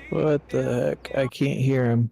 What the heck? I can't hear him.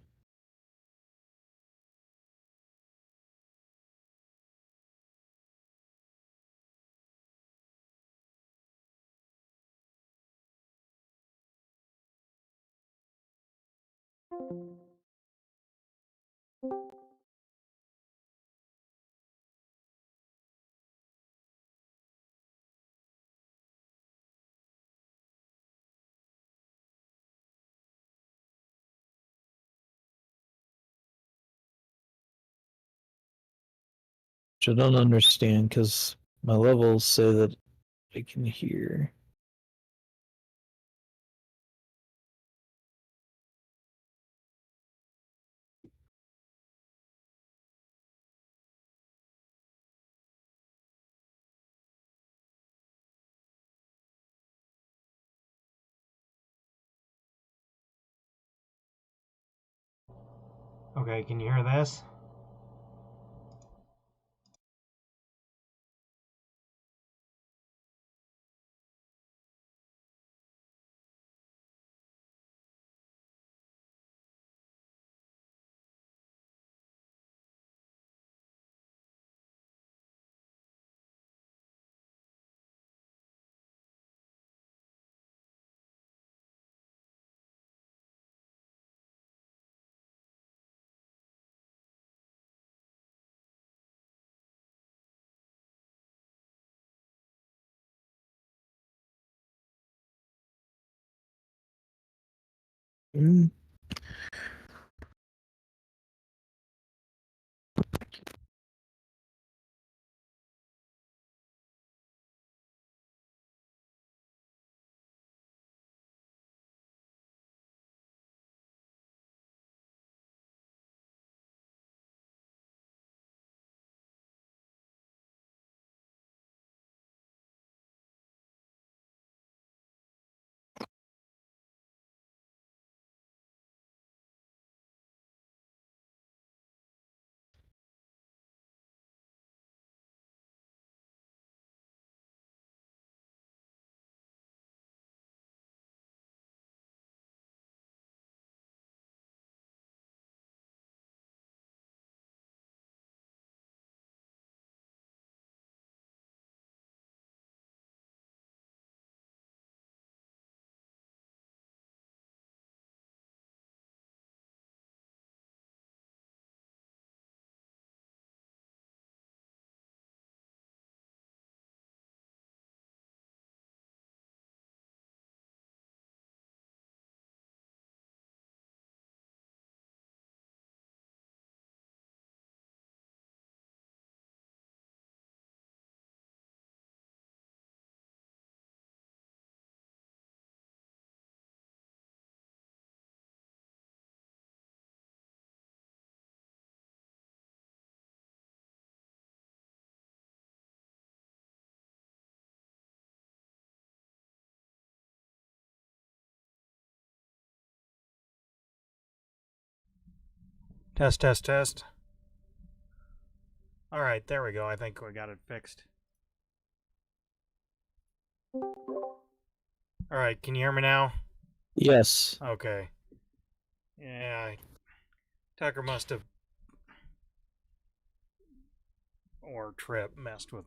Which I don't understand because my levels say that I can hear. Okay, can you hear this? Mm. Test, test, test. All right, there we go. I think we got it fixed. All right, can you hear me now? Yes. Okay. Yeah, Tucker must have, or Trip messed with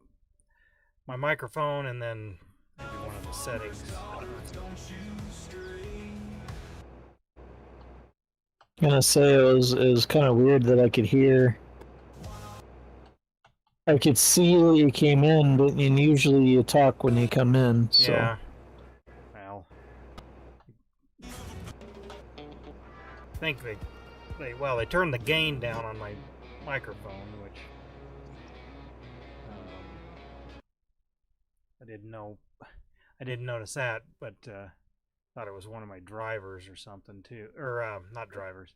my microphone and then maybe one of the settings. Gonna say it was kind of weird that I could hear. I could see that you came in, but and usually you talk when you come in. So Yeah. Well, I think they turned the gain down on my microphone, which I didn't know. I didn't notice that, but thought it was one of my drivers or something too, or not drivers,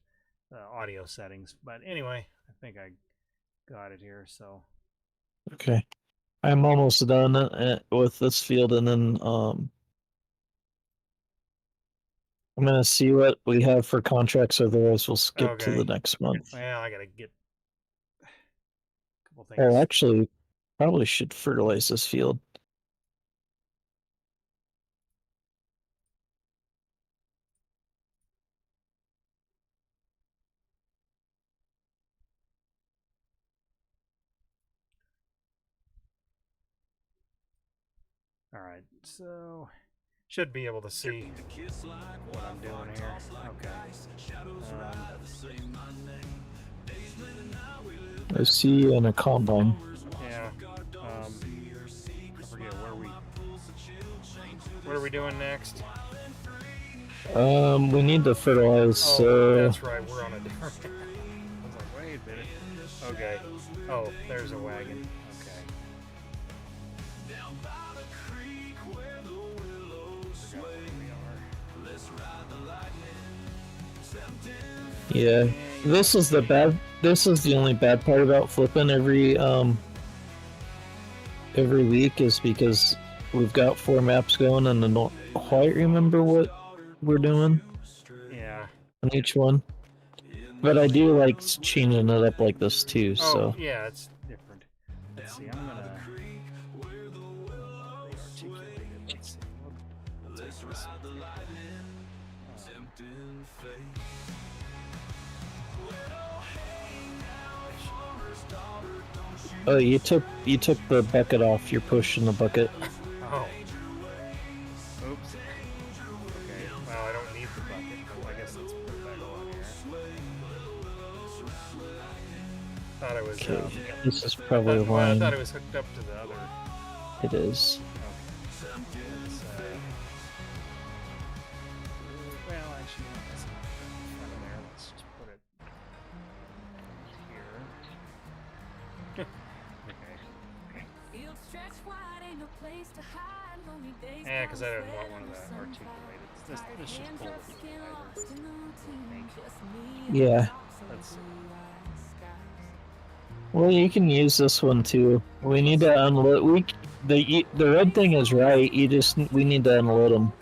audio settings. But anyway, I think I got it here. So okay, I'm almost done with this field, and then I'm gonna see what we have for contracts. Otherwise, we'll skip to the okay, next month. well I gotta get a couple Or things. actually, probably should fertilize this field. Alright, so should be able to see what I'm doing here. Okay. I see you in a combine. Yeah. I forget what are we doing next? We need to fertilize, Oh, so... that's right, we're on a different... I was like, wait a minute. Okay. Oh, there's a wagon. Okay. Yeah, this is the only bad part about flipping every week is because we've got 4 maps going and I don't quite remember what we're doing Yeah. on each one. But I do like changing it up like this too, Oh, so... yeah, it's different. Let's see, I'm gonna... re-articulate it. Let's see. We'll take this. Oh, you took the bucket off. You're pushing the bucket. Oh. Oops. Okay. Well, I don't need the bucket. Well, I guess let's put it back on here. Thought it was. Okay, this is probably a well, I line. thought it was hooked up to the other. It is. Okay. Let's, well, actually, that's not in front of there. Let's just put it here. Yeah, because I didn't want one of the articulated. This just pulled it together. Yeah. Let's see. Well, you can use this one too. We need to unload. The red thing is right. We need to unload them.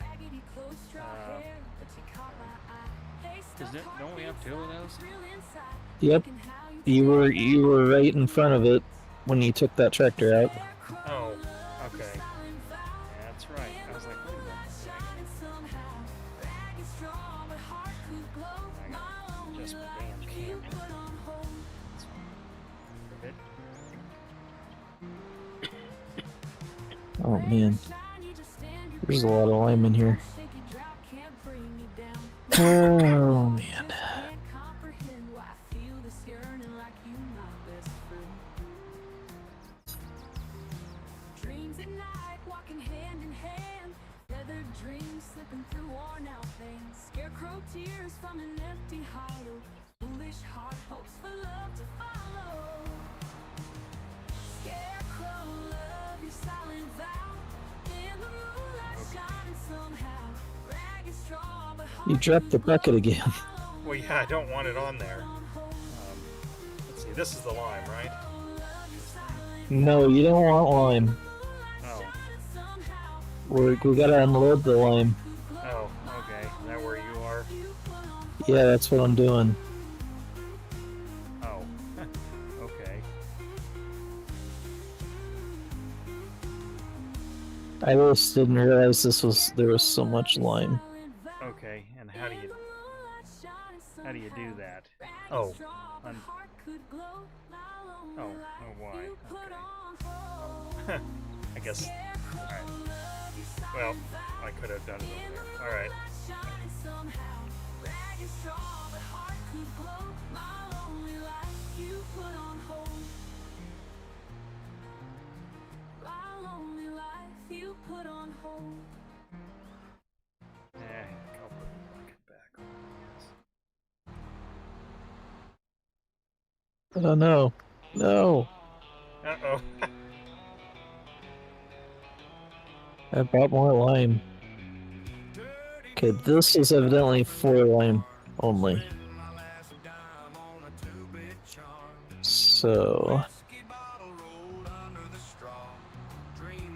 Don't we have 2 of those? Yep. You were right in front of it when you took that tractor out. Oh, okay. Yeah, that's right. I was like, wait a minute. I gotta adjust my damn camera. Oh man, there's a lot of lime in here. Oh man. You dropped the bucket again. Well, yeah, I don't want it on there. Let's see, this is the lime, right? No, you don't want lime. Oh. We gotta unload the lime. Oh, okay. Is that where you are? Yeah, that's what I'm doing. Oh. Okay. I just didn't realize there was so much lime. Okay, and how do you do that? Oh. Oh, why? Okay. Oh. I guess. Alright. Well, I could have done it over there. Alright. I'll put the bucket back on, I guess. Oh no. No. Uh-oh. I brought more lime. Okay, this is evidently 4 lime only. So...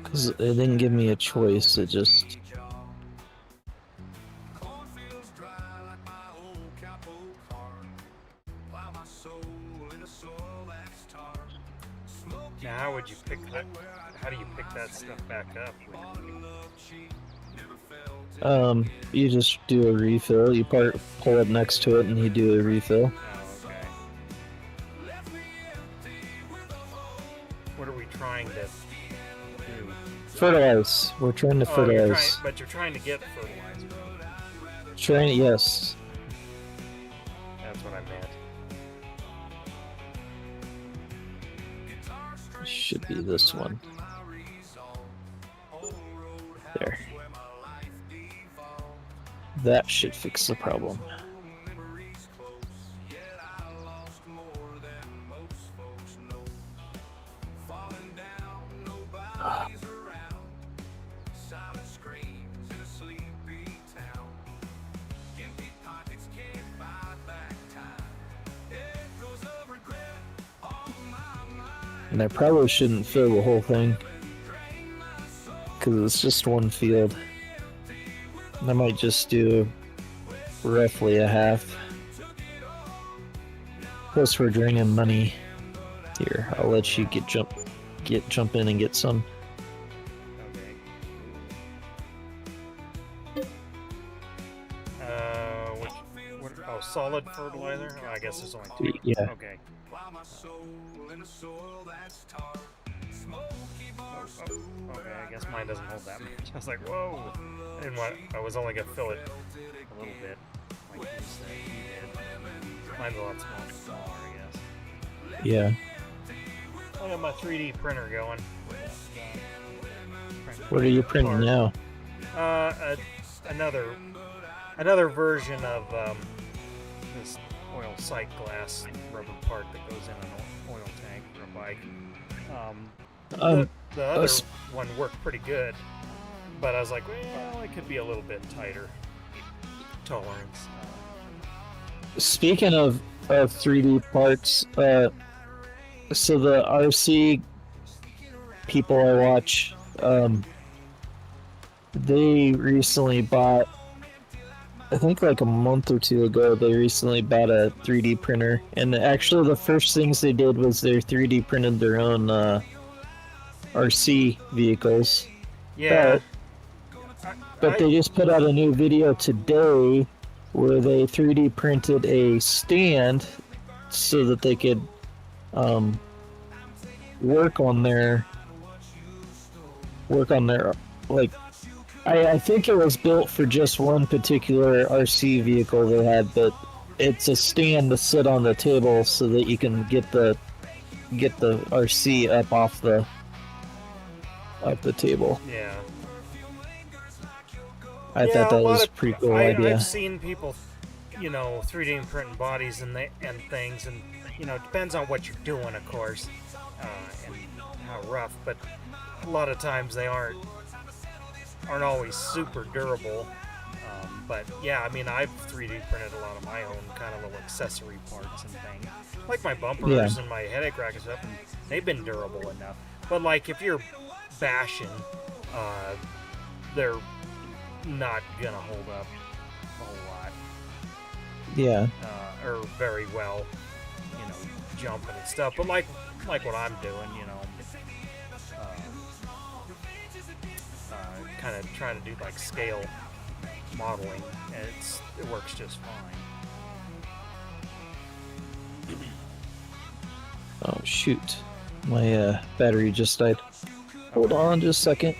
because it didn't give me a choice, it just... Now, how would you pick that? How do you pick that stuff back up? You just do a refill. You pull up next to it and you do a refill. Oh, okay. What are we trying to do? Fertilize. We're trying to Oh, fertilize. you're trying to get fertilizer. Trying, yes. That's what I meant. Should be this one. There. That should fix the problem. And I probably shouldn't fill the whole thing, because it's just one field. I might just do roughly a half. Plus we're draining money. Here, I'll let you jump in and get some. Oh, solid fertilizer? Oh, I guess it's only 2. Yeah. Okay. Okay, I guess mine doesn't hold that much. I was like, whoa! I was only gonna fill it a little bit, like you said you did. Mine's a lot smaller, I guess. Yeah. I got my 3D printer going. What are you printing now? Another version of this oil sight glass rubber part that goes in an oil tank for a bike. The other one worked pretty good, but I was like, well, it could be a little bit tighter tolerance. Speaking of 3D parts, so the RC people I watch, they recently bought, I think like a month or two ago, they recently bought a 3D printer, and actually the first things they did was they 3D printed their own RC vehicles. Yeah. But they just put out a new video today where they 3D printed a stand so that they could work on their like, I think it was built for just one particular RC vehicle they had, but it's a stand to sit on the table so that you can get the RC up off the table. Yeah. I thought that was a pretty cool idea. I've seen people, 3D printing bodies and things, and it depends on what you're doing, of course, and how rough. But a lot of times they aren't always super durable. But yeah, I mean, I've 3D printed a lot of my own kind of little accessory parts and things, like my bumpers and my headache rack and stuff, and they've been durable enough. But like if you're bashing, they're not gonna hold up a whole lot. Yeah. Or very well, jumping and stuff. But like what I'm doing, kind of trying to do like scale modeling, and it works just fine. Oh shoot, my battery just died. Hold on just a second.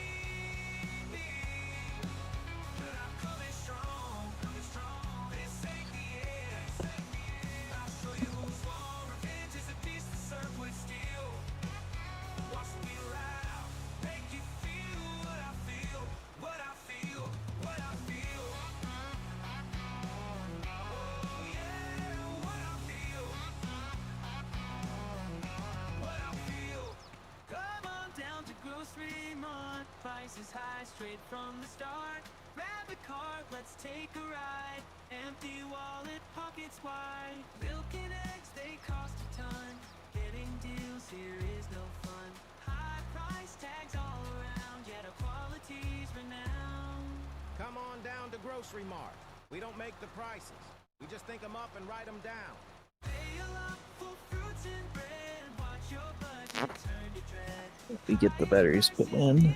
Prices high straight from the start. Grab a cart, let's take a ride. Empty wallet, pockets wide. Milk and eggs, they cost a ton. Getting deals here is no fun. High price tags all around, yet our quality's renowned. Come on down to Grocery Mart. We don't make the prices. We just think them up and write them down. Pay a lot for fruits and bread. Watch your budget turn to dread. We get the batteries put in.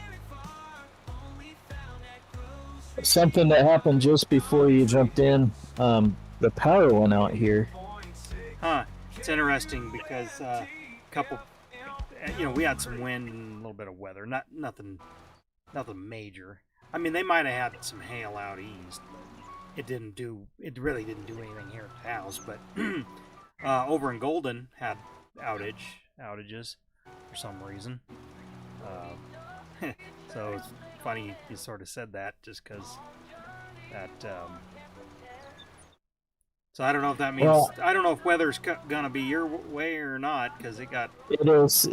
Something that happened just before you jumped in, the power went out here. Huh. It's interesting because a couple we had some wind and a little bit of weather. Nothing major. I mean, they might have had some hail out east. It really didn't do anything here at the house. But over in Golden had outages for some reason. So it's funny you sort of said that, just because that. So I don't know if that means, I don't know if weather's gonna be your way or not, because it is,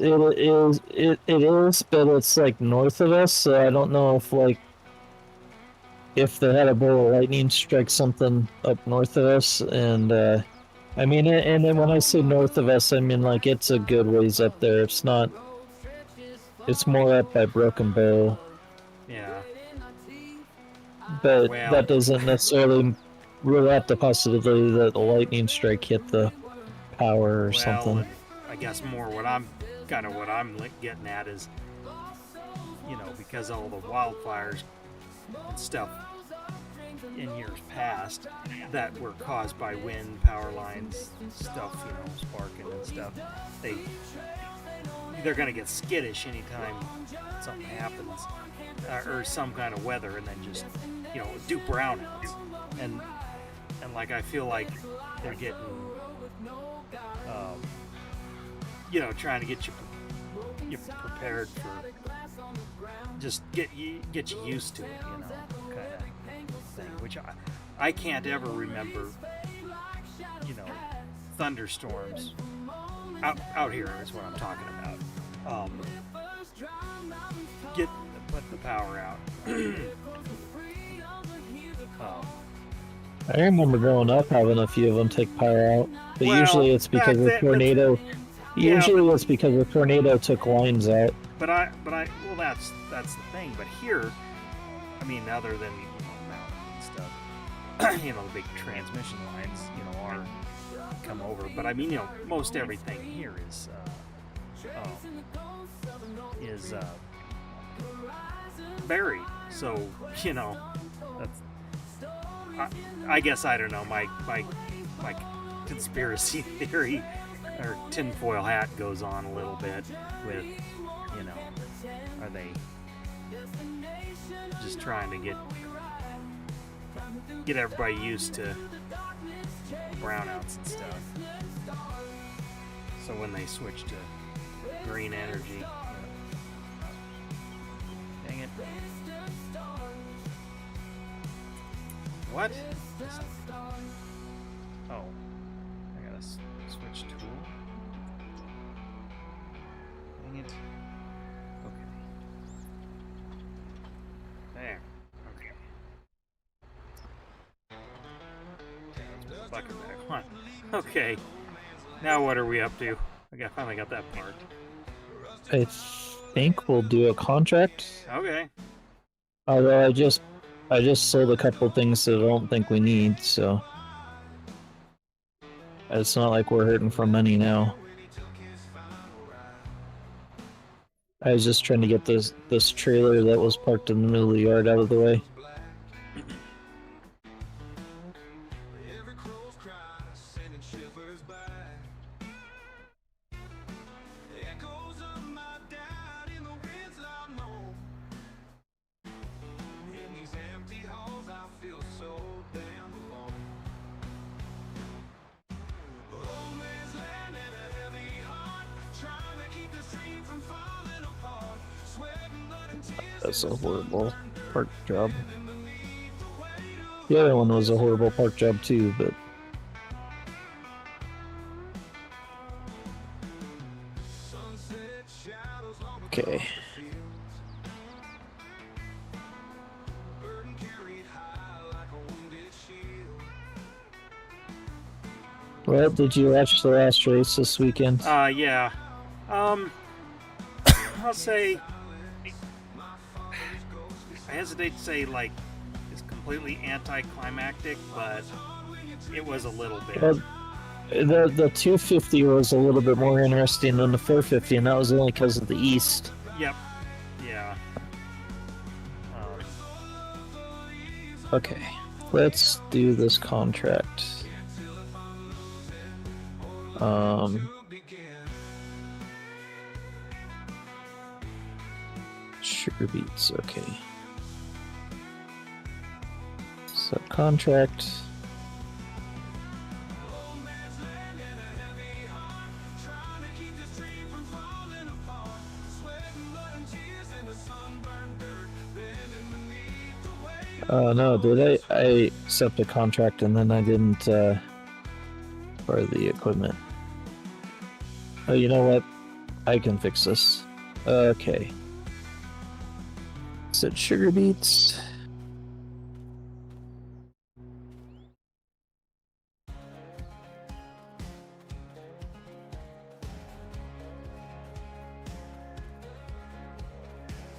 but it's like north of us, so I don't know if they had a bolt of lightning strike something up north of us, and I mean, and then when I say north of us, I mean like it's a good ways up there. It's not. It's more up by Broken Bow. Yeah. But that doesn't necessarily rule out the possibility that a lightning strike hit the power or something. I guess more what I'm getting at is, because all the wildfires and stuff in years past that were caused by wind, power lines, stuff, sparking and stuff, they're going to get skittish anytime something happens, or some kind of weather, and then just, do brownouts. And like, I feel like they're getting, trying to get you prepared for, just get you used to it, kind of thing, which I can't ever remember, thunderstorms out here is what I'm talking about. Put the power out. I remember growing up having a few of them take power out, but usually it's because a tornado. It's because a tornado took lines out. But well, that's the thing. But here, I mean, other than mountain and stuff, the big transmission lines, are come over. But I mean, most everything here is buried. So that's. I guess, I don't know, my conspiracy theory or tinfoil hat goes on a little bit with, are they just trying to get everybody used to brownouts and stuff, so when they switch to green energy, dang it. What? Oh, I gotta switch tool. Dang it. Okay. There. Okay. Let's put the bucket back. Come on. Okay. Now what are we up to? I finally got that part. I think we'll do a contract. Okay. Although I just sold a couple things that I don't think we need, so it's not like we're hurting for money now. I was just trying to get this trailer that was parked in the middle of the yard out of the way. That's a horrible park job. The other one was a horrible park job too, but okay. Well, did you watch the last race this weekend? Yeah. I'll say, I hesitate to say, like, it's completely anticlimactic, but it was a little bit. The 250 was a little bit more interesting than the 450, and that was only because of the east. Yep. Yeah. Okay, let's do this contract. Sugar beets, okay. Subcontract. No, did I accept a contract and then I didn't for the equipment. Oh, you know what? I can fix this. Okay. Set sugar beets.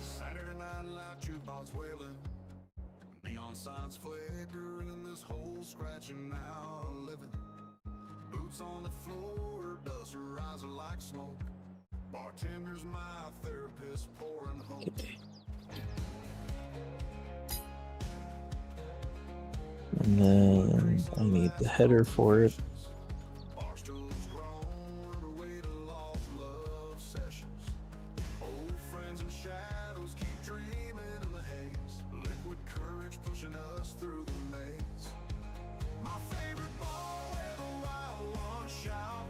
Saturday night light jukebox wailing, neon signs flickering in this hole, scratching out living. Boots on the floor, dust rising like smoke. Bartender's my therapist, pouring hope. And then I need the header for it. Barstool's grown, way to lost love sessions. Old friends and shadows keep dreaming in the haze. Liquid courage pushing us through the maze. My favorite ball where the wild ones shout.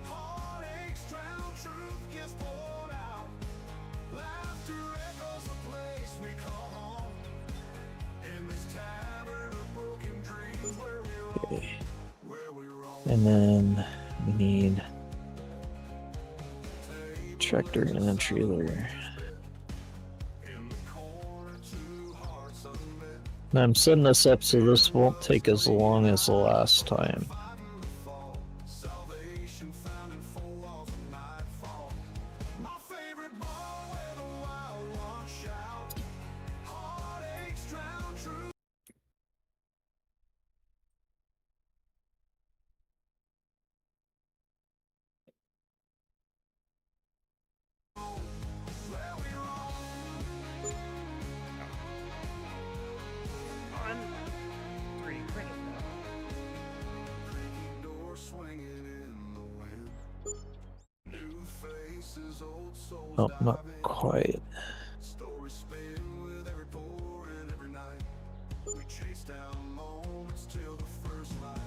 Heartaches drown, truth gets poured out. Laughter echoes the place we call home. In this tavern of broken dreams where we roam. Okay. Where we roam. And then we need tractor and a trailer. In the corner, two hearts unmet. Now I'm setting this up so this won't take as long as the last time. Fighting the fall. Salvation found in four walls of nightfall. My favorite ball where the wild ones shout. Heartaches drown truth. Where we roam. On 3D printed though. Creaky door swinging in the wind. New faces, old souls Oh, dive not in. quite. Stories spin with every pour and every night. We chase down moments till the first light.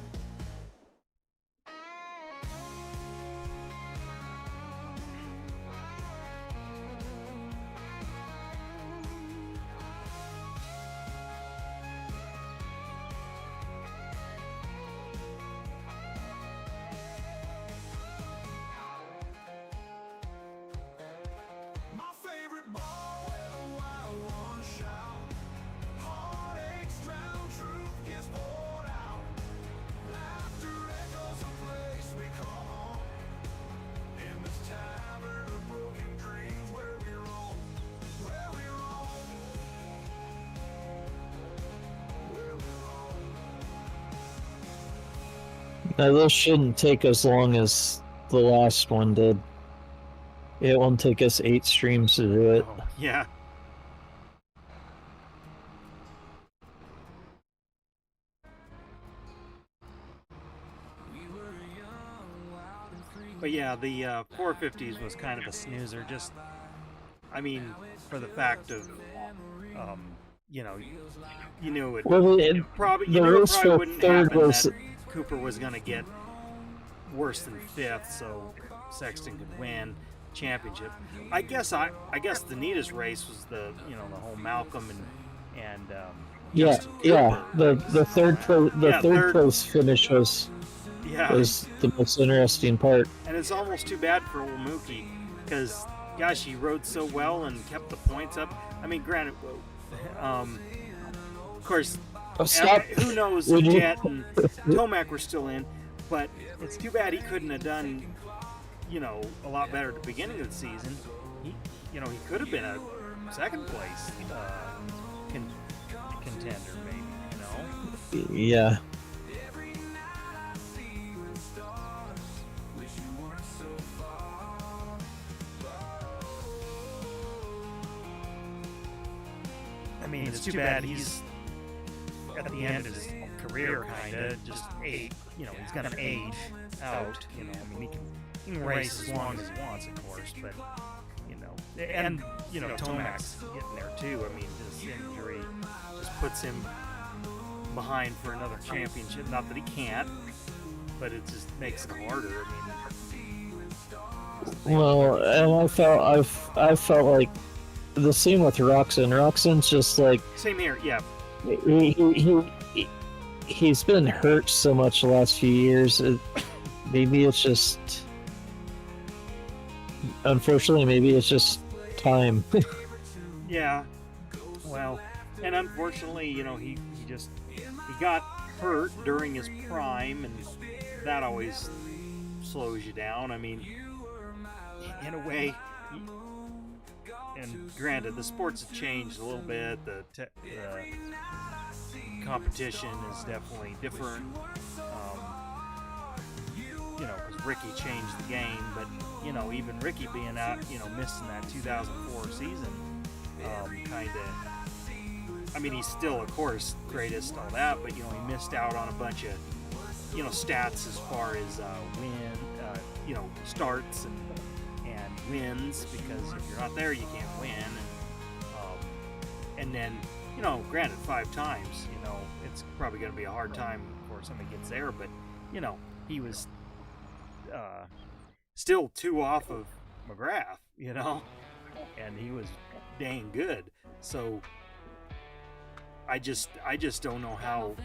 My favorite ball where the wild ones shout. Heartaches drown, truth gets poured out. Laughter echoes a place we call home. In this tavern of broken dreams where we roam. Where we roam. Where we roam. Now this shouldn't take as long as the last one did. It won't take us 8 streams to do it. Oh, yeah. But yeah, the 450s was kind of a snoozer. Just, I mean, for the fact of, you know, you knew it. Well, Probably, the you knew it race probably for wouldn't third happen was that Cooper was going to get worse than 5th, so Sexton could win championship. I guess the neatest race was the whole Malcolm and yeah, Justin yeah. Cooper. The third place finish was the most interesting part. And it's almost too bad for old Mookie because gosh, he rode so well and kept the points up. I mean, granted, of course, Oh, stop. who knows if Jet and Tomac were still in, but it's too bad he couldn't have done, a lot better at the beginning of the season. He could have been a second place contender, maybe. Yeah. I mean, it's too bad he's at the end of his career, kinda just age. He's gonna age out. I mean, he can race as long as he wants, of course, but you know, and you know, Tomac's getting there too. I mean, this injury just puts him behind for another championship. Not that he can't, but it just makes it harder. I mean, Well, and I felt like the same with Roxon. Roxon's just like same here. Yeah, he's been hurt so much the last few years. Maybe it's just, unfortunately, maybe it's just time. yeah. Well, and unfortunately, you know, he got hurt during his prime, and that always slows you down. I mean, in a way, and granted, the sports have changed a little bit. The competition is definitely different. You know, because Ricky changed the game, but you know, even Ricky being out, you know, missing that 2004 season, kind of. I mean, he's still, of course, greatest, all that, but you know, he missed out on a bunch of, you know, stats as far as you know, starts and wins, because if you're not there, you can't win. And then, you know, granted, 5 times, you know, it's probably going to be a hard time before somebody gets there, but you know, he was still 2 off of McGrath, you know, and he was dang good. So I just don't know how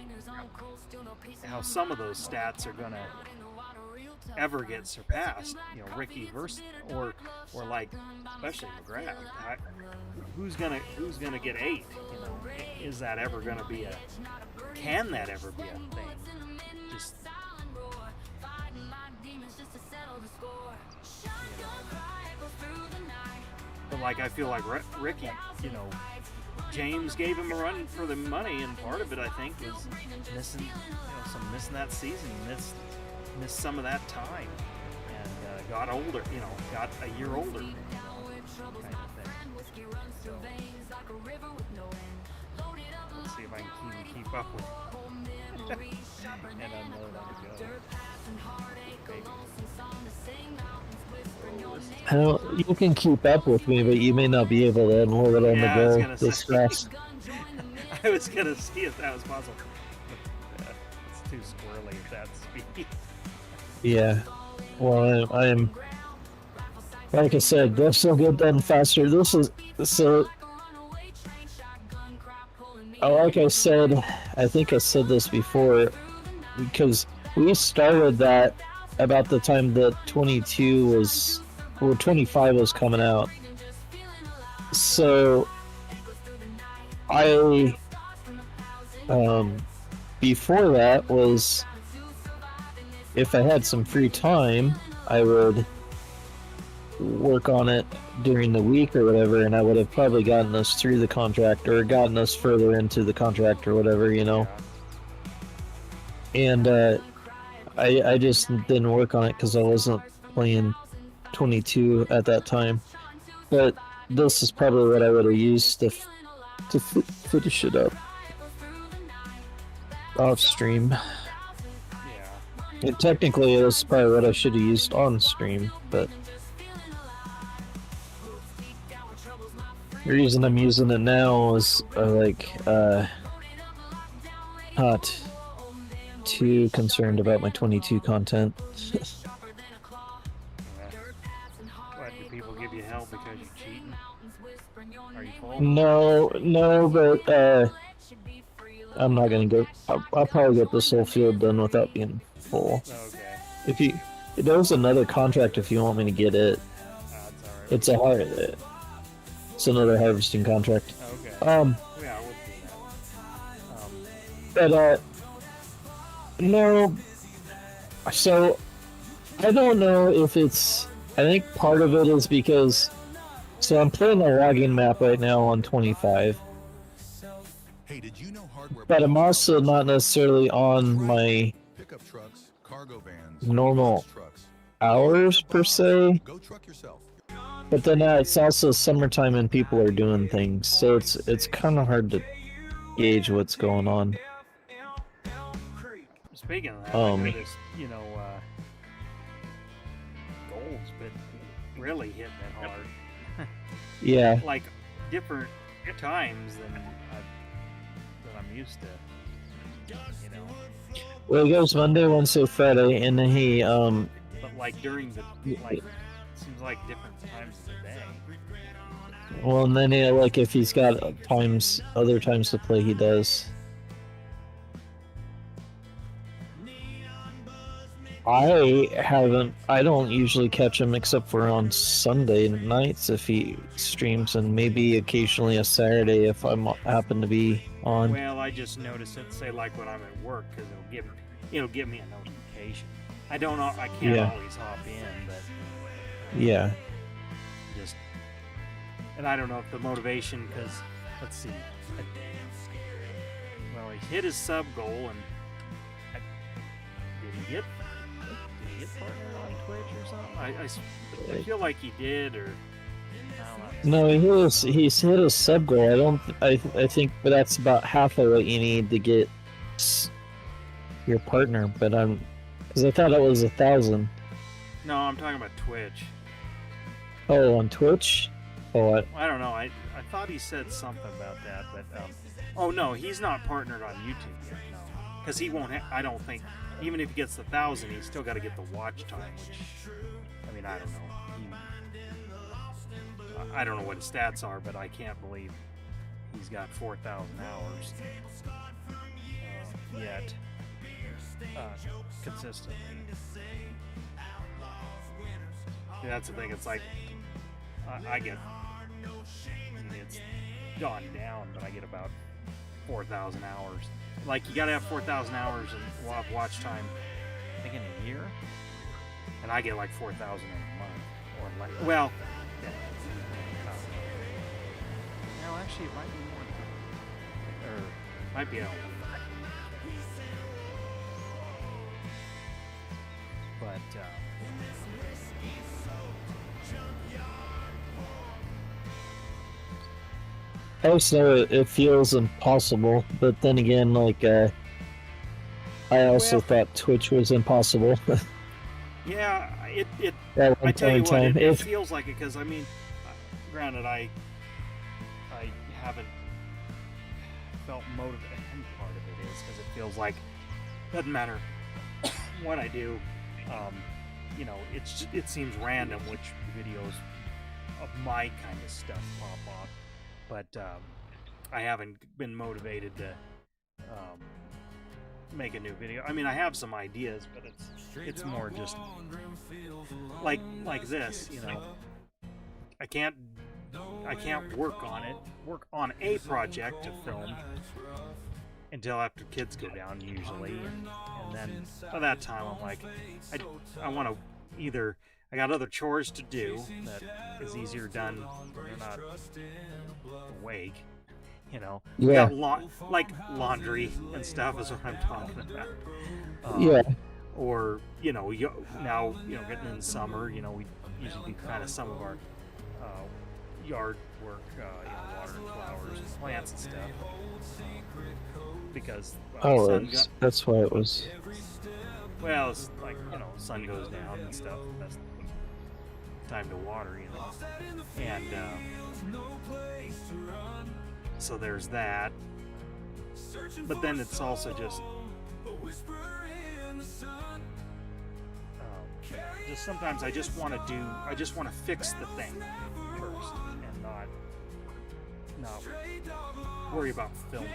some of those stats are gonna ever get surpassed. You know, Ricky versus or like especially McGrath. Who's gonna get 8? You know, is that ever gonna be can that ever be a thing? Just but like I feel like Ricky, you know, James gave him a run for the money, and part of it I think was missing that season, missed some of that time, and got older, you know, got a year older, kind of thing. So, let's see if I can keep up with and unload on the go. Maybe. I don't. You can keep up with me, but you may not be able to unload it on the go this fast. I was gonna see if that was possible. It's too squirrely at that speed. Yeah. Well, I'm like I said, this will get done faster. This is so. Like I said, I think I said this before, because we started that about the time that 25 was coming out. So I before that was, if I had some free time, I would work on it during the week or whatever, and I would have probably gotten us through the contract or gotten us further into the contract or whatever, you know. And I just didn't work on it because I wasn't playing 22 at that time. But this is probably what I would have used to finish it up off stream. And technically, it was probably what I should have used on stream, but the reason I'm using it now is not too concerned about my 22 content. What, do people give you hell because you're cheating? Are you full? No, but I'm not gonna go. I'll probably get this whole field done without being full. Okay. There's another contract if you want me to get it. It's alright. It's another harvesting contract. Okay. Yeah, I would do that. But no. So I don't know if it's. I think part of it is because. So I'm playing a logging map right now on 25. Hey, did you know hardware? But I'm also not necessarily on my Pickup trucks, cargo vans, normal trucks. hours per se. Go truck yourself. But then it's also summertime and people are doing things, so it's kind of hard to gauge what's going on. Speaking of that, I noticed, you know, Gold's been really hitting it hard. Yeah. like different times than I'm used to. You know, Well, he goes Monday, Wednesday, Friday, and then he but like during the like, seems like different times of the day. well, and then like if he's got other times to play, he does. I don't usually catch him except for on Sunday nights if he streams, and maybe occasionally a Saturday if I happen to be on. Well, I just notice it, say like when I'm at work, because it'll give me a notification. I can't always hop in, but Yeah. just, and I don't know if the motivation, because let's see, well, he hit his sub goal, and did he get partnered on Twitch or something? I feel like he did, or I don't know. No, he's hit a sub goal. I think, but that's about half of what you need to get your partner. But because I thought it was 1,000. No, I'm talking about Twitch. Oh, on Twitch? Oh, I don't know. I thought he said something about that, but oh no, he's not partnered on YouTube yet. No, because he won't. I don't think. Even if he gets 1,000, he's still got to get the watch time, which, I mean, I don't know. I don't know what his stats are, but I can't believe he's got 4,000 hours yet consistently. Yeah, that's the thing. It's like I get. I mean, it's gone down, but I get about 4,000 hours. Like, you gotta have 4,000 hours and watch time, I think, in a year. And I get like 4,000 in a month. Or like, well, yeah. No, actually, it might be more. Or, might be a but, also it feels impossible. But then again, like I also thought Twitch was impossible. yeah, it At I one tell you point in what, time, it feels like it, because I mean, granted, I haven't felt motivated. Part of it is because it feels like doesn't matter what I do. You know, it seems random which videos of my kind of stuff pop off, but I haven't been motivated to make a new video. I mean, I have some ideas, but it's more just like this, you know. I can't work on a project to film until after kids go down usually, and then by that time I'm like, I want to either, I got other chores to do that is easier done when they're not awake, you know. Yeah. Got like laundry and stuff is what I'm talking about. Yeah. Or, you know, now, you know, getting in summer, you know, we usually do kind of some of our yard work, you know, watering flowers and plants and stuff. Because that's why it was. Well, it's like, you know, sun goes down and stuff. That's time to water, you know. And so there's that. But then it's also just sometimes I just want to fix the thing first and not worry about filming.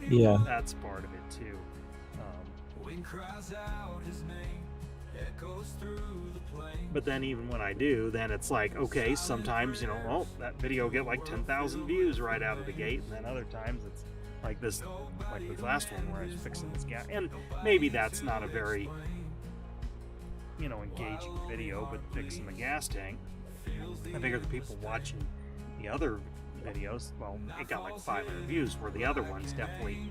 Yeah. That's part of it too. But then even when I do, then it's like, okay, sometimes, you know, well, that video will get like 10,000 views right out of the gate, and then other times it's like this last one where I was fixing this gas, and maybe that's not a very, you know, engaging video, but fixing the gas tank. I figure the people watching the other videos, well, it got like 500 views, where the other ones definitely,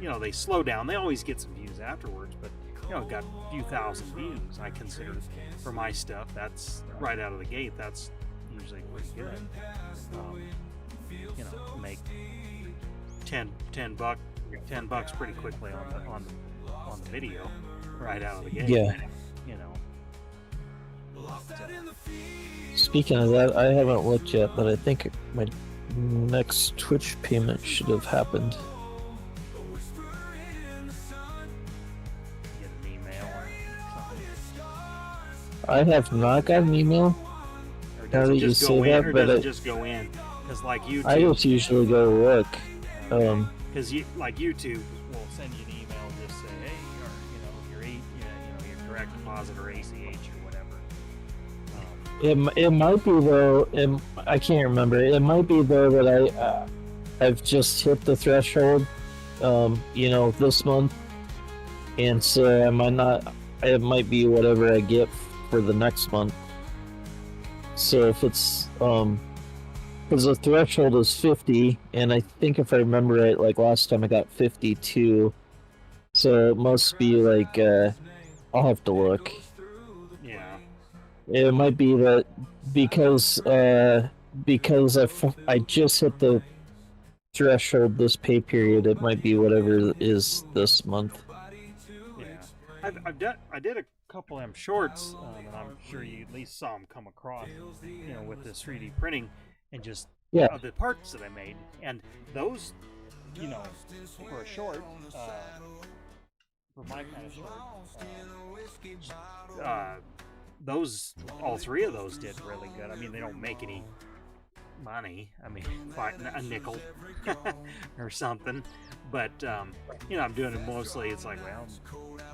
you know, they slow down. They always get some views afterwards, but, you know, it got a few thousand views. I consider, for my stuff, that's right out of the gate, that's usually pretty good. You know, make 10 bucks pretty quickly on the video right out of the gate. Yeah. You know. speaking of that, I haven't looked yet, but I think my next Twitch payment should have happened. Get an email or something. I have not got an email. Or Now does that it you just say go in? that, Or but does it I- just go in? Because like YouTube, I just usually go to work. because like YouTube will send you an email, just say, hey, your your direct deposit or ACH or whatever. It might be though. I can't remember. It might be though that I've just hit the threshold. This month, and so I might not. It might be whatever I get for the next month. So if it's because the threshold is 50, and I think if I remember right, like last time I got 52. So it must be like I'll have to look. Yeah. It might be that because I just hit the threshold this pay period. It might be whatever is this month. Yeah, I did a couple of them shorts, and I'm sure you at least saw them come across, with this 3D printing and just Yeah. of the parts that I made, and those, for a short, for my kind of short, those all three of those did really good. I mean, they don't make any money. I mean, like a nickel or something. But I'm doing it mostly. It's like, well,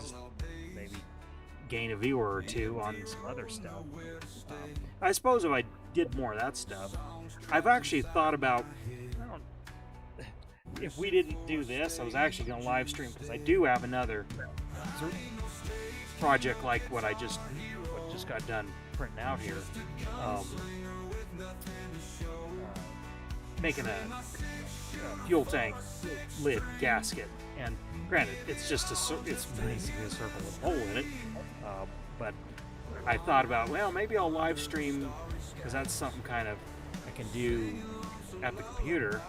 just maybe gain a viewer or two on some other stuff. I suppose if I did more of that stuff, I've actually thought about. If we didn't do this, I was actually going to live stream because I do have another project like what just got done printing out here. Making a fuel tank lid gasket, and granted, it's basically a circle with a hole in it. But I thought about, well, maybe I'll live stream because that's something kind of I can do at the computer.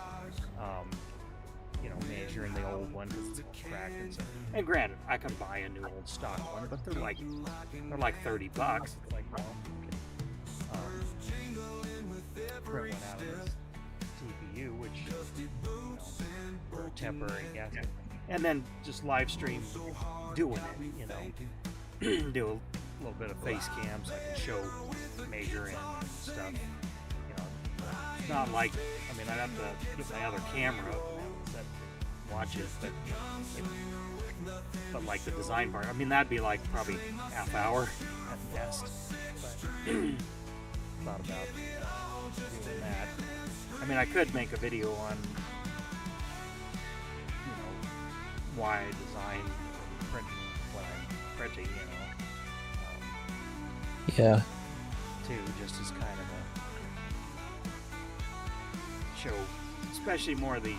Measuring the old one because it's cracked and stuff. And granted, I can buy a new old stock one, but they're like $30. Like, well, print one out of this CPU, which for a temporary gasket, and then just live stream doing it. Do a little bit of face cam so I can show measuring and stuff. It's not like I'd have to get my other camera up that watches, but like the design part, that'd be like probably half hour at best. But thought about doing that. I could make a video on why I design print what I'm printing, Yeah. too, just as kind of a show, especially more of the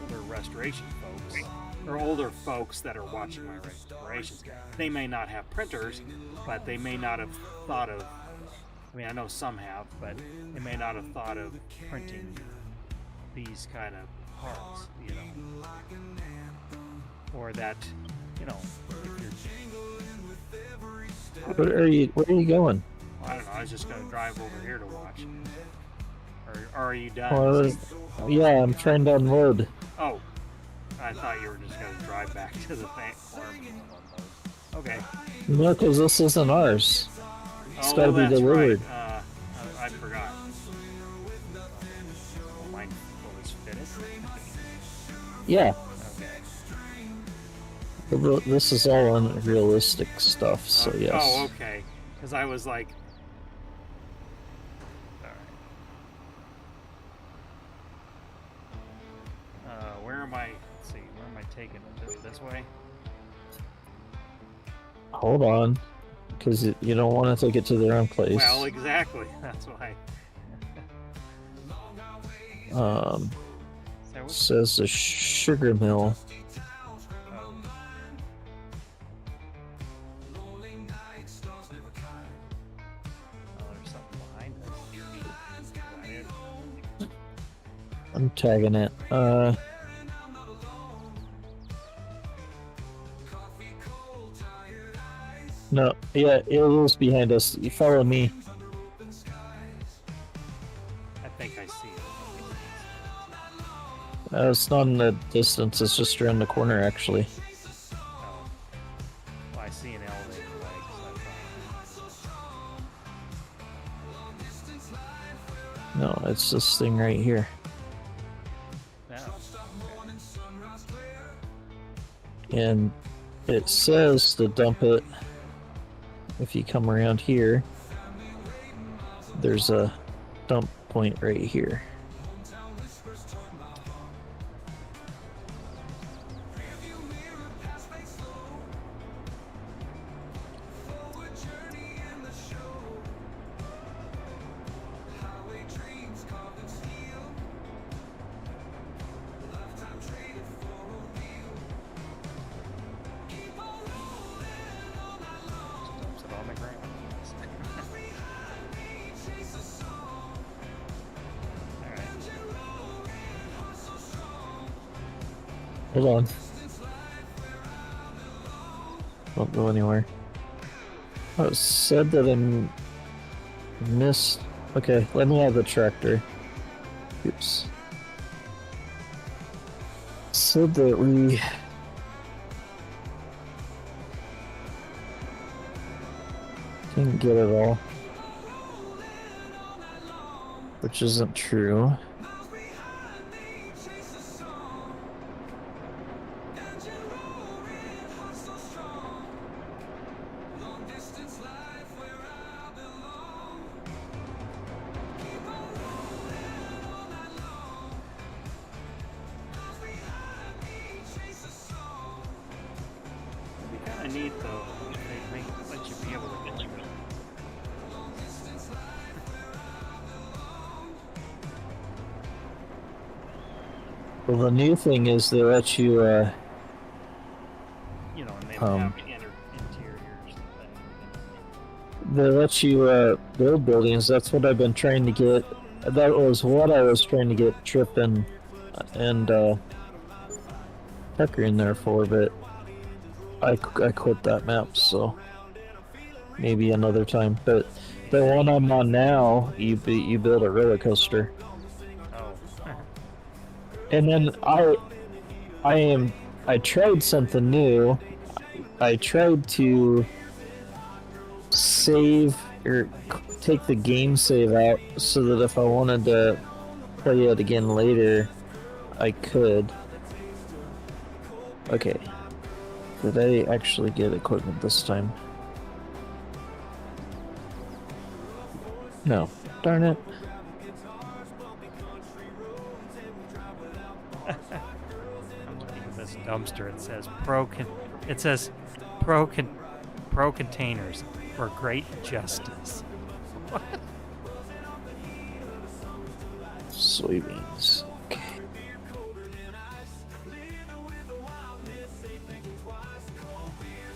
older restoration folks, or older folks that are watching my restorations. They may not have printers, but they may not have thought of, I know some have, but they may not have thought of printing these kind of parts, or that, if you're... Where are you going? I don't know, I was just going to drive over here to watch. Or are you done? Yeah, I'm trying to unload. Oh, I thought you were just going to drive back to the farm. Okay. No, because this isn't ours. It's got to be that's delivered. Right. I forgot. Mine was finished. Yeah. Okay. This is all unrealistic stuff, so yes. Oh, okay. Because I was like... Where am I? Let's see. Where am I taking it? This way? Hold on, because you don't want to take it to the wrong place. Well, exactly. That's why. Says the sugar mill. Oh. There's something behind us. Is that it? I'm tagging it. No, yeah, it is behind us. You follow me. think I see it. It's not in the distance, it's just around the corner, actually. Oh. Well, I see an elevator flag, so I No, it's this thing right here. thought. And it says to dump it. If you come around here, there's a dump point right here. Dumps it on the ground. Alright. Hold on. Don't go anywhere. Oh, it said that I missed. Okay, let me have the tractor. Oops. Said that we. Didn't get it all. Which isn't true. It'd be kind of neat though if they let you be able to get you. Well, the new thing is they let you, You know, and they Um, have interiors and things. they let you, build buildings. That's what I've been trying to get. That was what I was trying to get Trip and Tucker in there for, but I quit that map, so maybe another time. But the one I'm on now, you build a roller coaster. Oh. And then I tried something new. I tried to save or take the game save out so that if I wanted to play it again later, I could. Okay. Did I actually get equipment this time? No. Darn it. I'm looking at this dumpster. It says pro containers for great justice. Soybeans. Okay.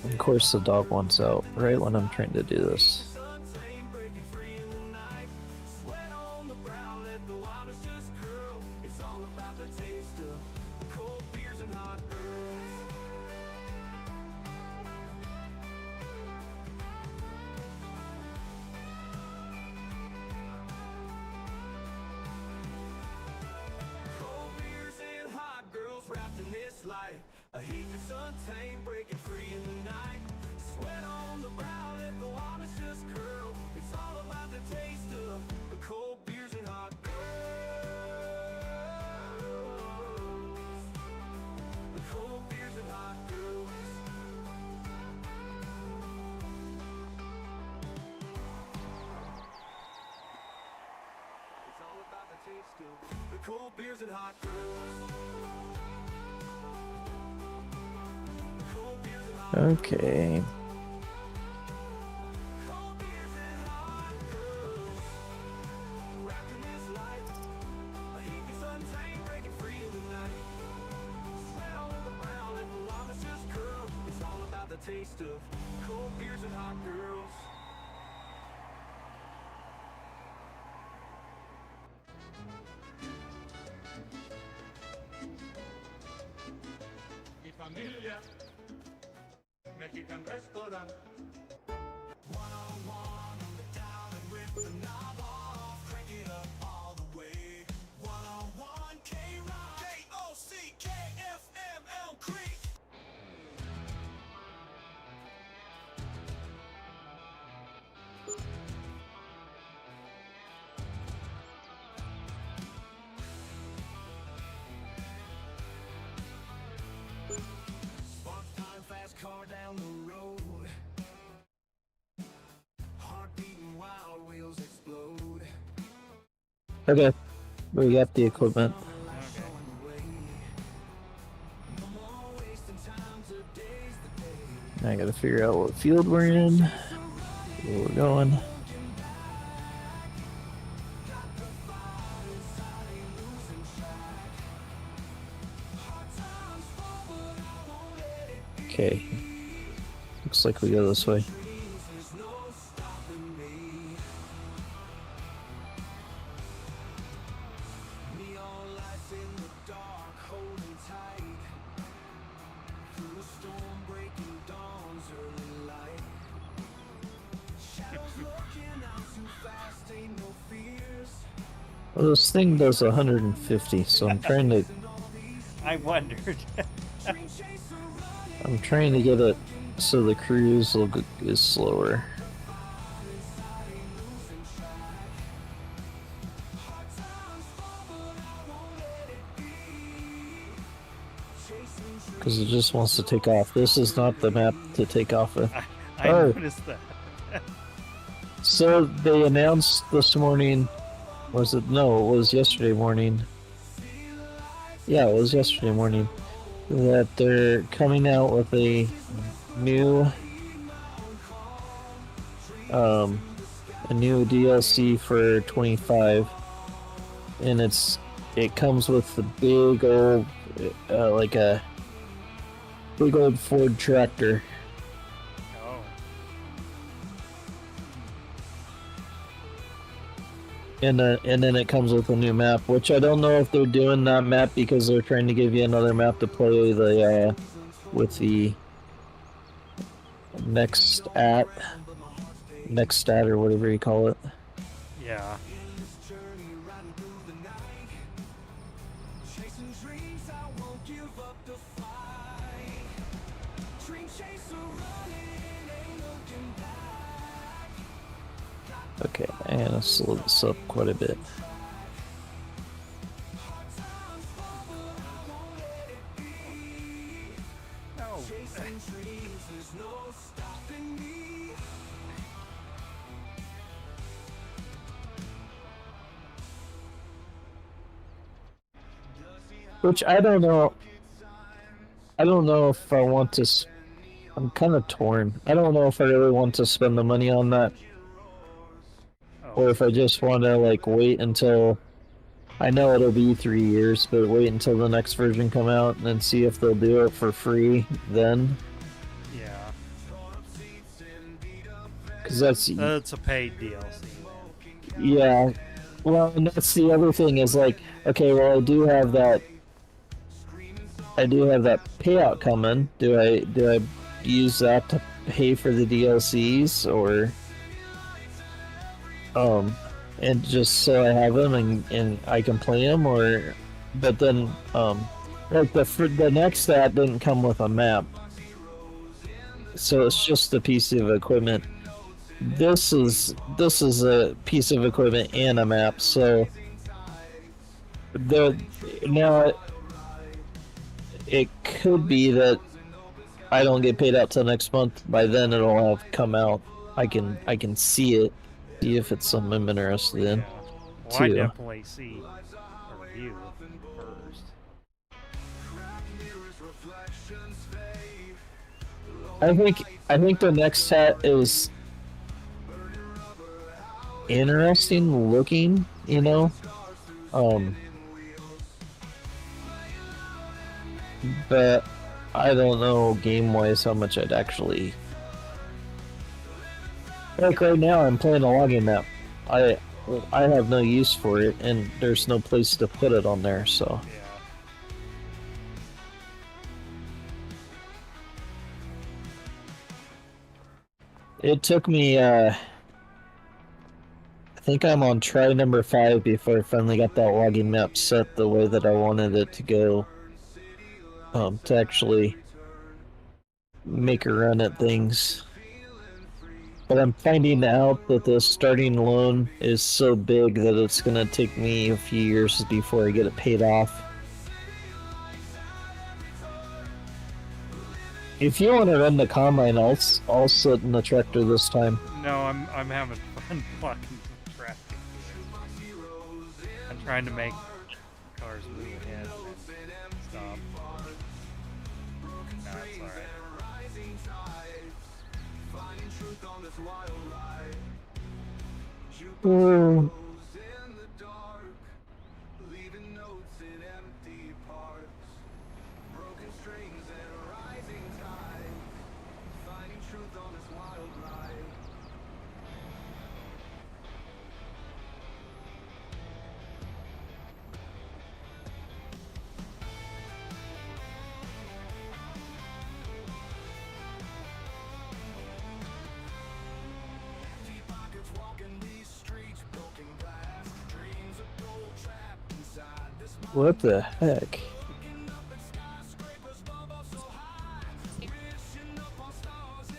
Of course the dog wants out right when I'm trying to do this. A heat that's untamed, breaking free in the night. Sweat on the brow, let the waters just curl. It's all about the taste of the cold beers and hot girls. The cold beers and hot girls. It's all about the taste of the cold beers and hot girls. Okay. Taste of cold beers and hot girls. Mi familia, Mexican restaurant. One-on-one on the dial and with the knob off, crank it up all the way. down the road. Heart beating, wild wheels explode. Okay, we got the equipment. Okay. I gotta figure out what field we're in, where we're going. Okay, looks like we go this way. Well, this thing does 150, so I'm trying to I wondered. get it so the cruise is slower. Because it just wants to take off. This is not the map to take off with. I Oh. noticed that. So they announced this morning, was it? No, it was yesterday morning. Yeah, it was yesterday morning that they're coming out with a new DLC for 25, and it comes with the big old like a big old Ford tractor. Oh. And then it comes with a new map, which I don't know if they're doing that map because they're trying to give you another map to play with the next stat or whatever you call it. Yeah. Okay, I'm gonna slow this up quite a bit. Oh. Which I don't know. I don't know if I want to. I'm kind of torn. I don't know if I really want to spend the money on that, or if I just want to like wait until. I know it'll be 3 years, but wait until the next version come out and then see if they'll do it for free then. Yeah. Because that's It's a paid DLC. yeah. Well, and that's the other thing is like, okay, well I do have that payout coming. Do I use that to pay for the DLCs or and just so I have them and I can play them, or but then like the next stat didn't come with a map, so it's just a piece of equipment. This is a piece of equipment and a map, so now it could be that I don't get paid out till next month. By then it'll have come out. I can see it, see if it's something I'm interested in. Yeah. Well, I too. definitely see a review first. I think the next set is interesting looking, you know. But I don't know game wise how much I'd actually like. Right now I'm playing a login map. I have no use for it, and there's no place to put it on there, so Yeah. it took me I think I'm on try number 5 before I finally got that login map set the way that I wanted it to go, to actually make a run at things. But I'm finding out that the starting loan is so big that it's gonna take me a few years before I get it paid off. If you want to run the combine, I'll sit in the tractor this time. No, I'm having fun blocking the traffic. I'm trying to make cars move ahead and then stop. No, it's alright. Mm. What the heck?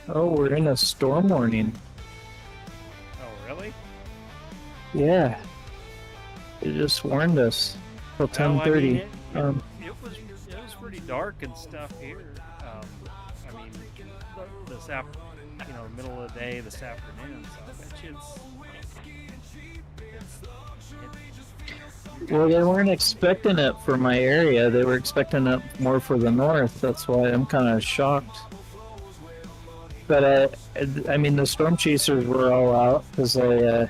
Oh, we're in a storm warning. Oh, really? Yeah. It just warned us till Well, 10:30. It was pretty dark and stuff here. I mean, this middle of the day, this afternoon. So I bet you Well, they weren't expecting it for my area. They were expecting it more for the north. That's why I'm kind of shocked. But I mean, the storm chasers were all out because I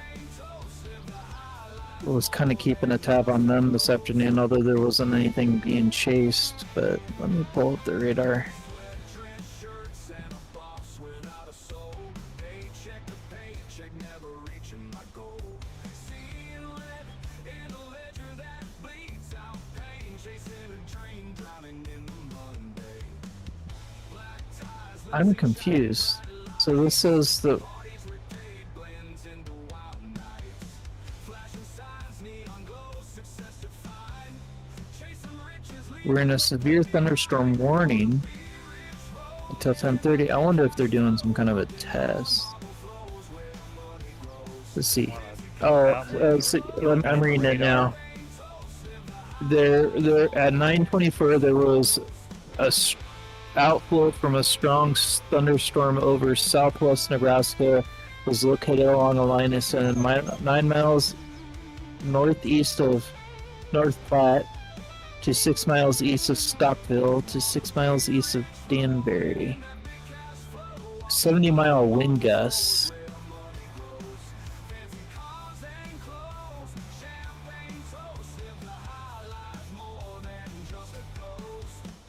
was kind of keeping a tab on them this afternoon, although there wasn't anything being chased. But let me pull up the radar. I'm confused. So this says that we're in a severe thunderstorm warning until 10:30. I wonder if they're doing some kind of a test. Let's see. I'm reading it now. There at 9:24 there was a outflow from a strong thunderstorm over southwest Nebraska. Was located along a line extended 9 miles northeast of North Platte to 6 miles east of Stockville to 6 miles east of Danbury. 70-mile wind gusts.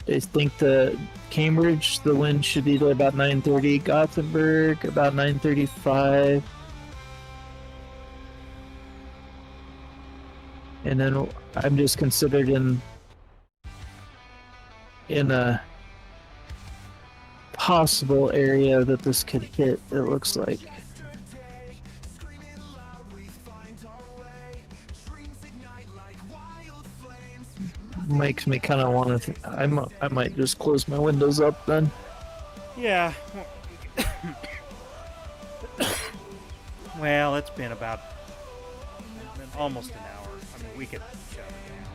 I think the Cambridge, the wind should be there about 9:30. Gothenburg, about 9:35. And then I'm just considered in a possible area that this could hit, it looks like. Makes me kind of want to. I might just close my windows up then. Yeah. Well, it's been almost an hour. I mean, we could shut it down.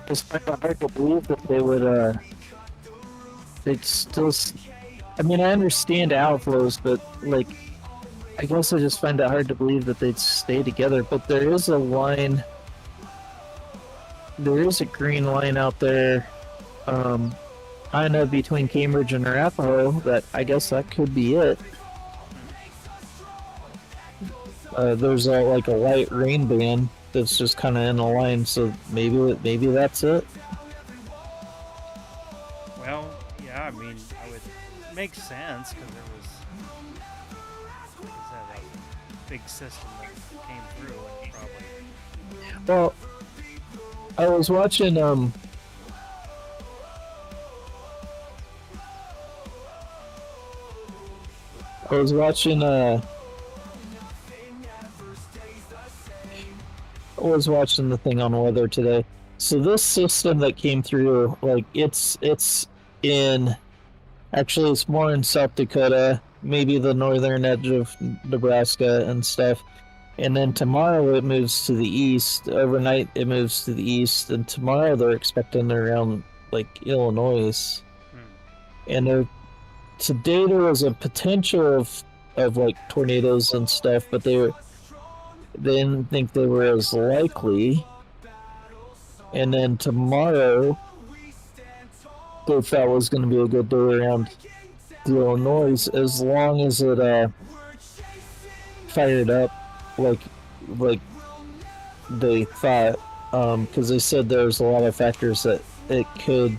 It's kind of hard to believe that they would, they'd still, I mean, I understand outflows, but, like, I guess I just find it hard to believe that they'd stay together, but there is a line, there is a green line out there, kind of between Cambridge and Arapahoe, that I guess that could be it. There's like a light rain band that's just kind of in a line, so maybe that's it. Well, yeah, I mean, it makes sense because there was, like I said, a big system that came through and probably. Well, I was watching was watching the thing on weather today. So this system that came through, like it's in actually it's more in South Dakota, maybe the northern edge of Nebraska and stuff. And then tomorrow it moves to the east. Overnight it moves to the east, and tomorrow they're expecting around like Illinois. And today there was a potential of like tornadoes and stuff, but they didn't think they were as likely. And then tomorrow they thought was going to be a good day around the Illinois, as long as it fired up like they thought, because they said there's a lot of factors that it could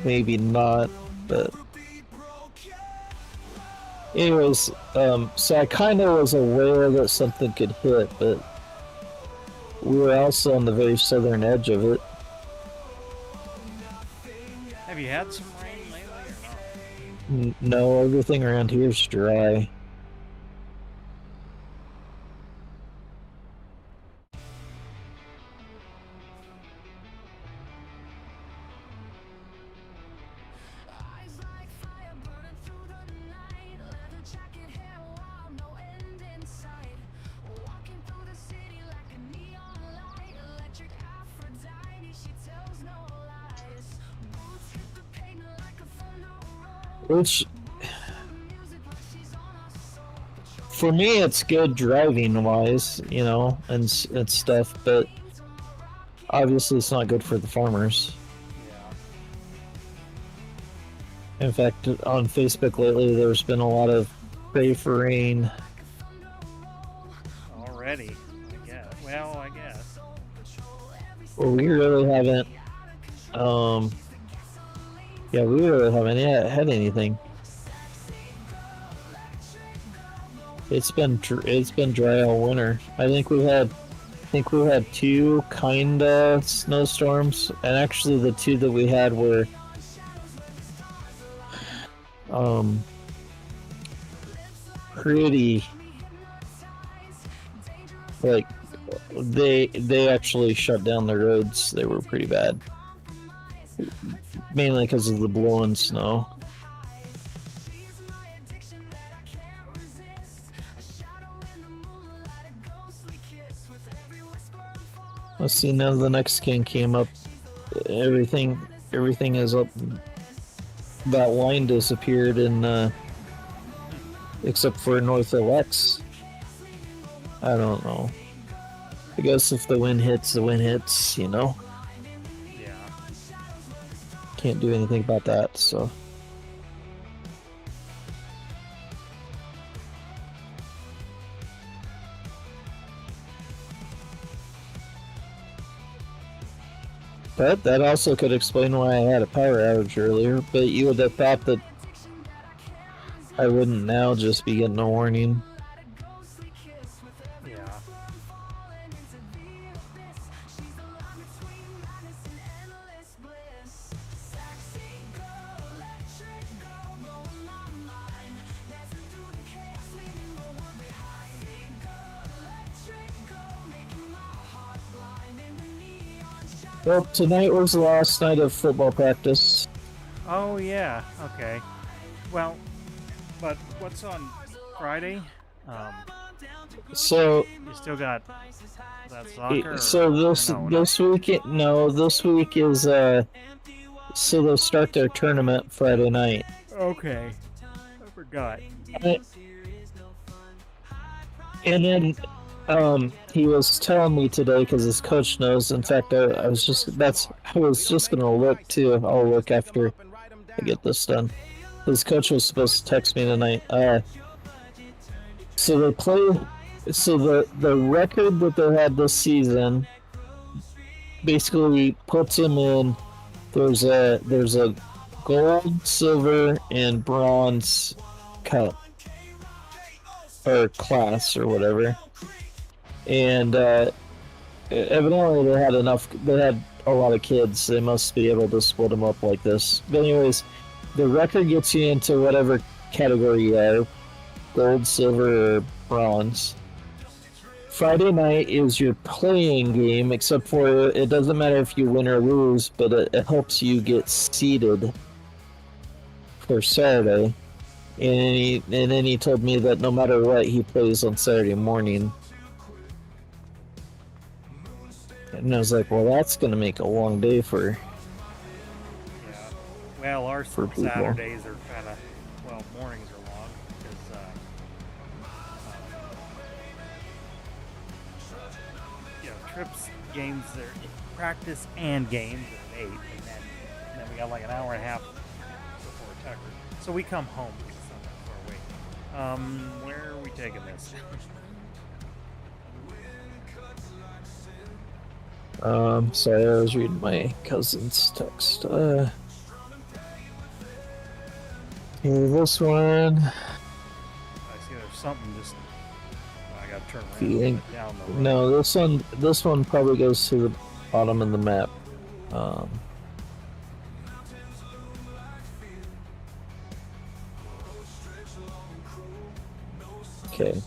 maybe not, but anyways, so I kind of was aware that something could hit, but we were also on the very southern edge of it. Have you had some rain lately or not? No, everything around here is dry. Eyes like fire burning through the night. Leather jacket, hair wild, no end in sight. Walking through the city like a neon light. Electric Aphrodite, she tells no lies. Boots hit the pavement like a thunder roll. Which, for me, it's good driving wise, you know, and stuff, but obviously it's not good for the farmers. In fact, on Facebook lately, there's been a lot of pray for rain. Already, I guess. Well, I guess. Well, we really haven't, yeah, we really haven't yet had anything. It's been dry all winter. I think we had two kinda snowstorms, and actually the two that we had were pretty, like they actually shut down the roads. They were pretty bad, mainly because of the blowing snow. Let's see, now the next king came up. Everything is up. That line disappeared, and except for North LX. I don't know. I guess if the wind hits, the wind hits, you know? Yeah. Can't do anything about that, so. But that also could explain why I had a power outage earlier, but you would have thought that I wouldn't now just be getting a warning. Yeah. Well, tonight was the last night of football practice. Oh yeah. Okay. Well, but what's on Friday? So You still got that soccer? so this week this week is so they'll start their tournament Friday night. Okay. I forgot. And then he was telling me today, because his coach knows. In fact, I was just gonna look too. I'll look after I get this done. His coach was supposed to text me tonight. So they play. So the record that they had this season basically puts them in. There's a gold, silver, and bronze cup or class or whatever. And evidently they had a lot of kids. They must be able to split them up like this. But anyways, the record gets you into whatever category you are, gold, silver, or bronze. Friday night is your playing game, except for it doesn't matter if you win or lose, but it helps you get seated for Saturday. And then he told me that no matter what, he plays on Saturday morning. And I was like, well, that's going to make a long day for. Yeah. Well, our For people. Saturdays are kind of, well, mornings are long because trips, games, are practice and games are at 8, and then we got like an hour and a half before Tucker. So we come home because it's not that far away. Where are we taking this? Sorry, I was reading my cousin's text. Okay, this one. I see there's something just. I gotta turn around and put it down the road. No, this one probably goes to the bottom of the map. Okay.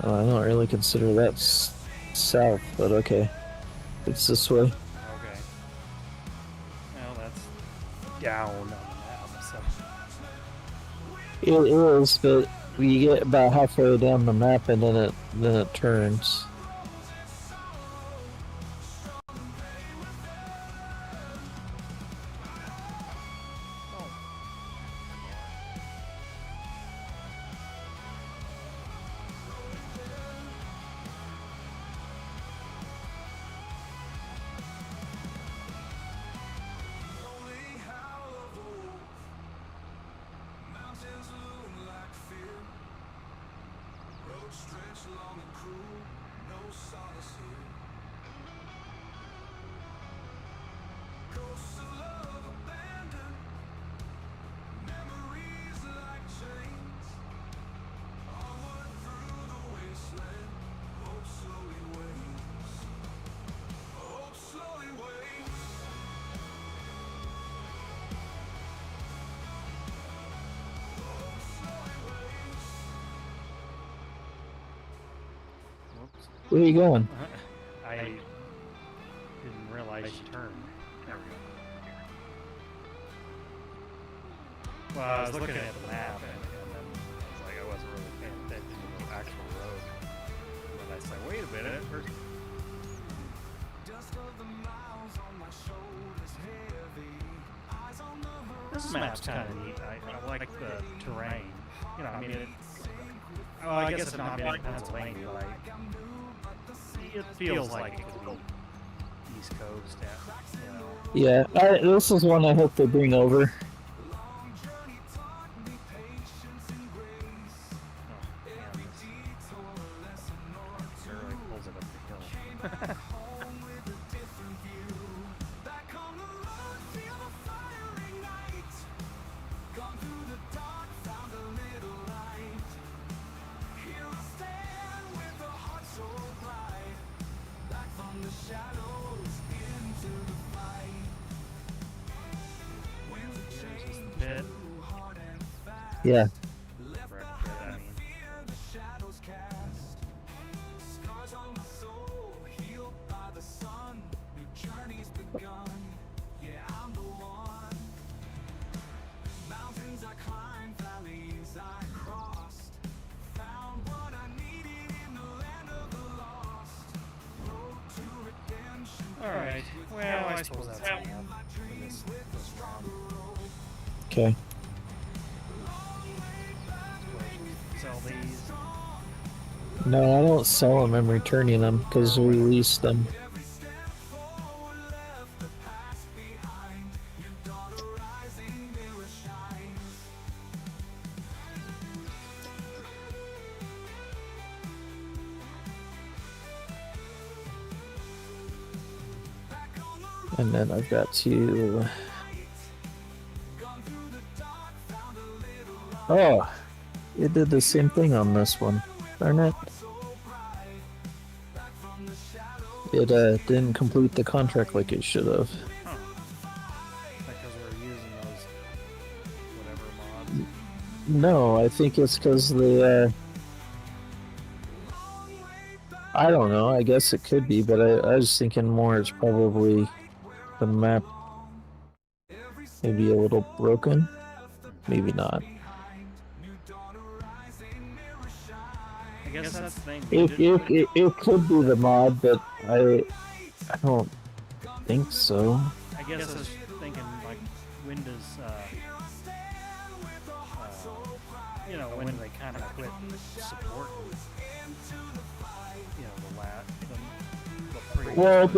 I don't really consider that south, but okay. It's this way. Okay. Well, that's down on the map, so. It is, but we get about halfway down the map and then it turns. Where are you going? I didn't realize you turned. There we go. Well, I was looking at the map and then I was like, I wasn't really paying attention to the actual road. But I said, wait a minute. This map's kind of neat. I like the terrain. You know, I mean, I guess it's not been in Pennsylvania, but it feels like it could be East Coast. You know. Yeah, this is one I hope they bring over. Yeah. Alright, well, I suppose that's enough for this round. Okay. Sell these. No, I don't sell them. I'm returning them because we leased them. And then I've got to Oh, it did the same thing on this one. Darn it. It didn't complete the contract like it should have. Huh. Because we're using those whatever mods. No, I think it's because the I don't know. I guess it could be, but I was thinking more. It's probably the map maybe a little broken. Maybe not. I guess that's the thing. It could be the mod, but I don't think so. I guess I was thinking like Windows, you know, when they kind of quit supporting, you know, the previous Well, one.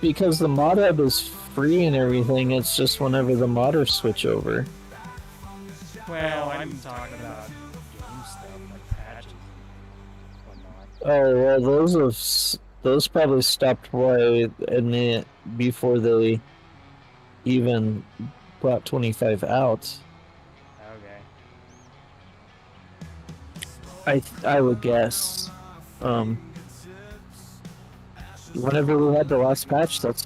because the mod hub is free and everything. It's just whenever the modders switch over. Well, I'm talking about game stuff like patches and whatnot. Oh well, those probably stopped right in the before they even brought 25 out. Okay. I would guess. Whenever we had the last patch, that's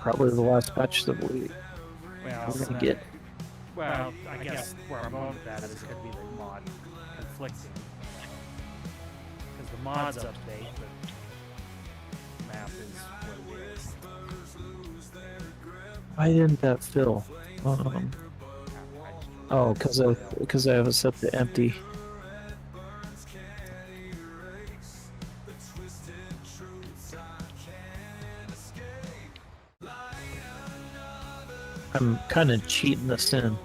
probably the last patch that we're gonna get. Well, I guess where I'm going with that is it could be the mod conflicting. Because the mod's update, the map is what it is. Why didn't that fill? Oh, because I have it set to empty. I'm kind of cheating this in.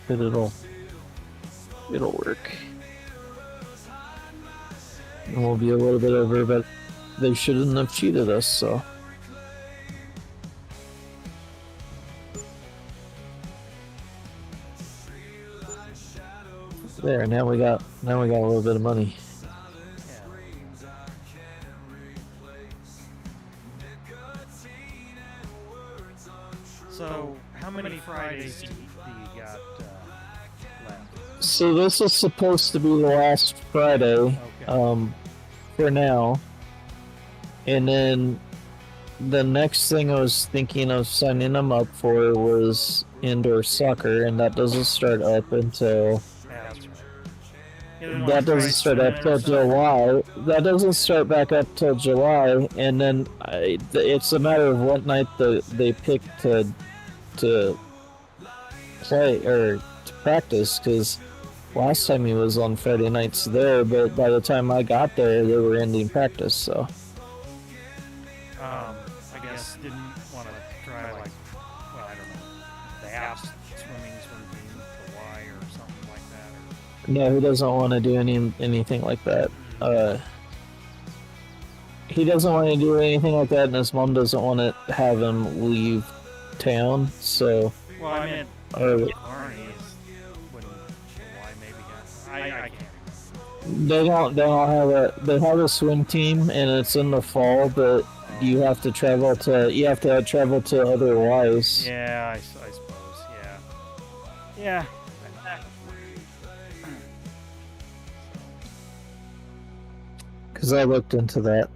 But it'll work. And we'll be a little bit over, but they shouldn't have cheated us, so. There, now we got a little bit of money. So, how many Fridays do you got left? So this is supposed to be the last Friday, Okay. for now. And then the next thing I was thinking of signing them up for was indoor soccer, and that doesn't start up until Yeah, that's right. You didn't that wanna try doesn't start up swimming till or something? July. That doesn't start back up till July, and then it's a matter of what night they pick to play or to practice. Because last time he was on Friday nights there, but by the time I got there, they were ending practice. So I guess didn't want to try like, well, I don't know. They asked swimming's going to be in July or something like that. no, he doesn't want to do anything like that. He doesn't want to do anything like that, and his mom doesn't want to have him leave town. So, Well, I meant or Barney is when July maybe. I can't. they have a swim team, and it's in the fall, but you have to travel to otherwise. Yeah, I suppose. Yeah. Because I looked into that.